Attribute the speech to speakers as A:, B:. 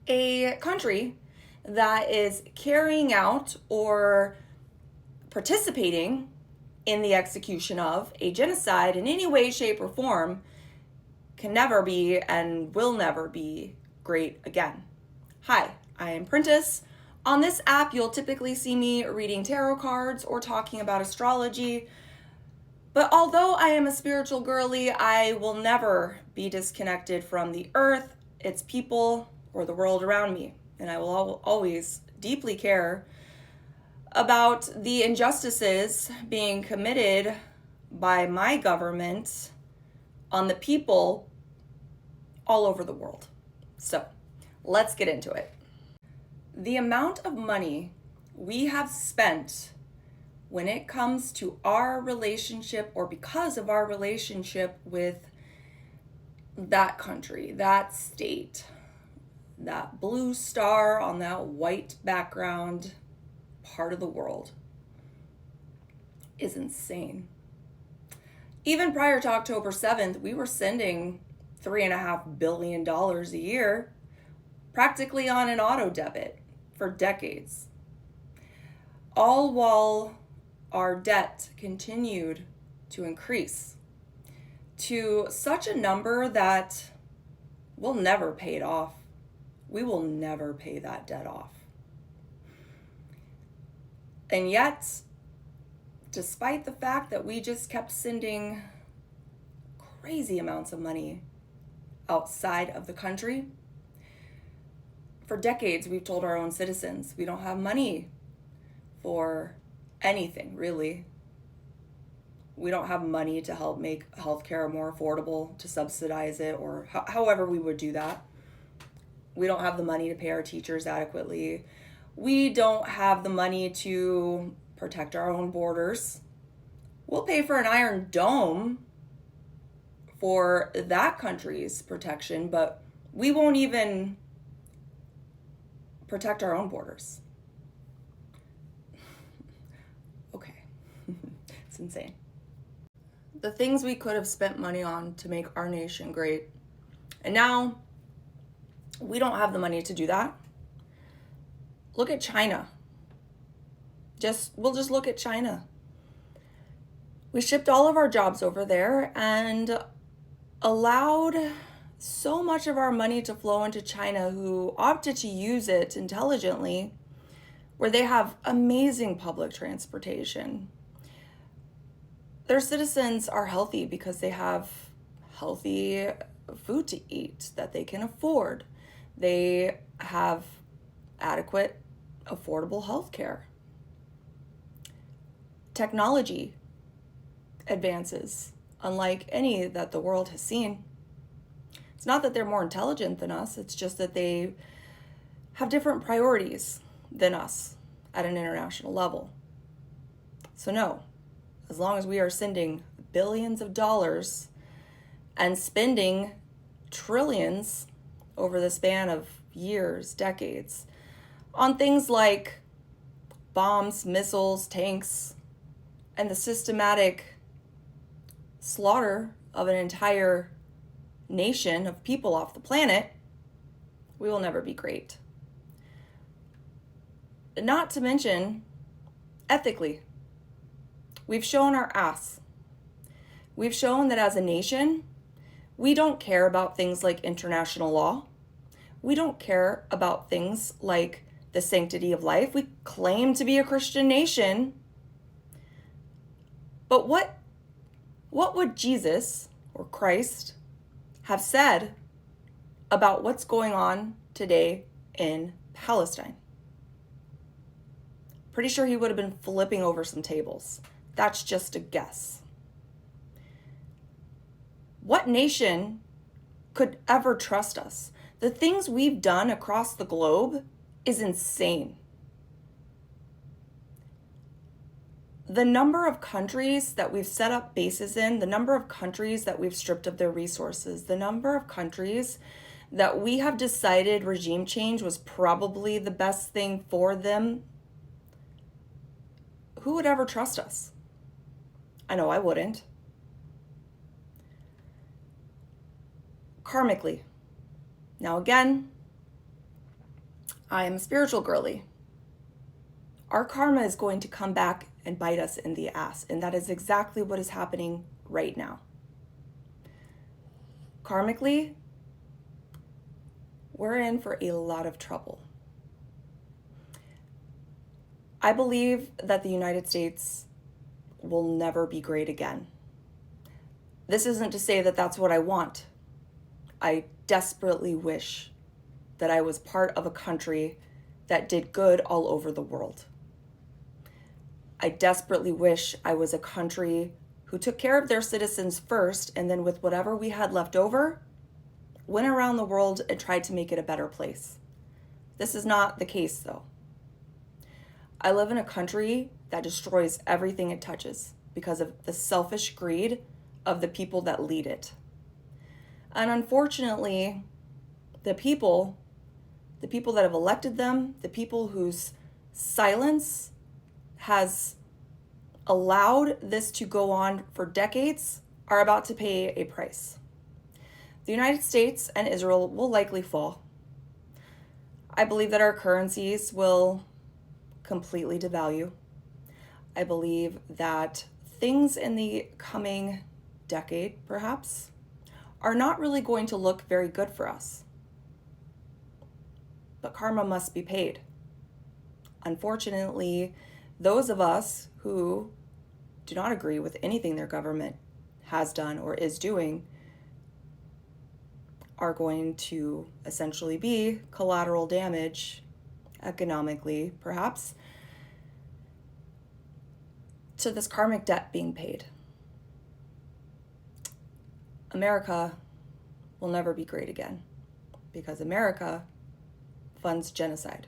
A: A country that is carrying out or participating in the execution of a genocide in any way, shape, or form can never be and will never be great again. Hi, I am Prentice. On this app, you'll typically see me reading tarot cards or talking about astrology. But although I am a spiritual girly, I will never be disconnected from the earth, its people, or the world around me. And I will always deeply care about the injustices being committed by my government on the people all over the world. So let's get into it. The amount of money we have spent when it comes to our relationship or because of our relationship with that country, that state, that blue star on that white background part of the world is insane. Even prior to October 7th, we were sending $3.5 billion a year practically on an auto debit for decades, all while our debt continued to increase to such a number that we'll never pay it off. We will never pay that debt off. And yet, despite the fact that we just kept sending crazy amounts of money outside of the country, for decades we've told our own citizens we don't have money for anything, really. We don't have money to help make healthcare more affordable, to subsidize it, or however we would do that. We don't have the money to pay our teachers adequately. We don't have the money to protect our own borders. We'll pay for an Iron Dome for that country's protection, but we won't even protect our own borders. Okay, it's insane. The things we could have spent money on to make our nation great, and now we don't have the money to do that. Look at China. We'll just look at China. We shipped all of our jobs over there and allowed so much of our money to flow into China, who opted to use it intelligently, where they have amazing public transportation. Their citizens are healthy because they have healthy food to eat that they can afford. They have adequate, affordable health care. Technology advances unlike any that the world has seen. It's not that they're more intelligent than us, it's just that they have different priorities than us at an international level. So no, as long as we are sending billions of dollars and spending trillions over the span of years, decades, on things like bombs, missiles, tanks, and the systematic slaughter of an entire nation of people off the planet, we will never be great. Not to mention, ethically, we've shown our ass. We've shown that as a nation, we don't care about things like international law. We don't care about things like the sanctity of life. We claim to be a Christian nation. But what would Jesus or Christ have said about what's going on today in Palestine? Pretty sure he would have been flipping over some tables. That's just a guess. What nation could ever trust us? The things we've done across the globe is insane. The number of countries that we've set up bases in, the number of countries that we've stripped of their resources, the number of countries that we have decided regime change was probably the best thing for them, who would ever trust us? I know I wouldn't. Karmically. Now again, I am a spiritual girly. Our karma is going to come back and bite us in the ass, and that is exactly what is happening right now. Karmically, we're in for a lot of trouble. I believe that the United States will never be great again. This isn't to say that that's what I want. I desperately wish that I was part of a country that did good all over the world. I desperately wish I was a country who took care of their citizens first, and then with whatever we had left over, went around the world and tried to make it a better place. This is not the case, though. I live in a country that destroys everything it touches because of the selfish greed of the people that lead it. And unfortunately, the people that have elected them, the people whose silence has allowed this to go on for decades, are about to pay a price. The United States and Israel will likely fall. I believe that our currencies will completely devalue. I believe that things in the coming decade, perhaps, are not really going to look very good for us. But karma must be paid. Unfortunately, those of us who do not agree with anything their government has done or is doing are going to essentially be collateral damage, economically perhaps, to this karmic debt being paid. America will never be great again because America funds genocide.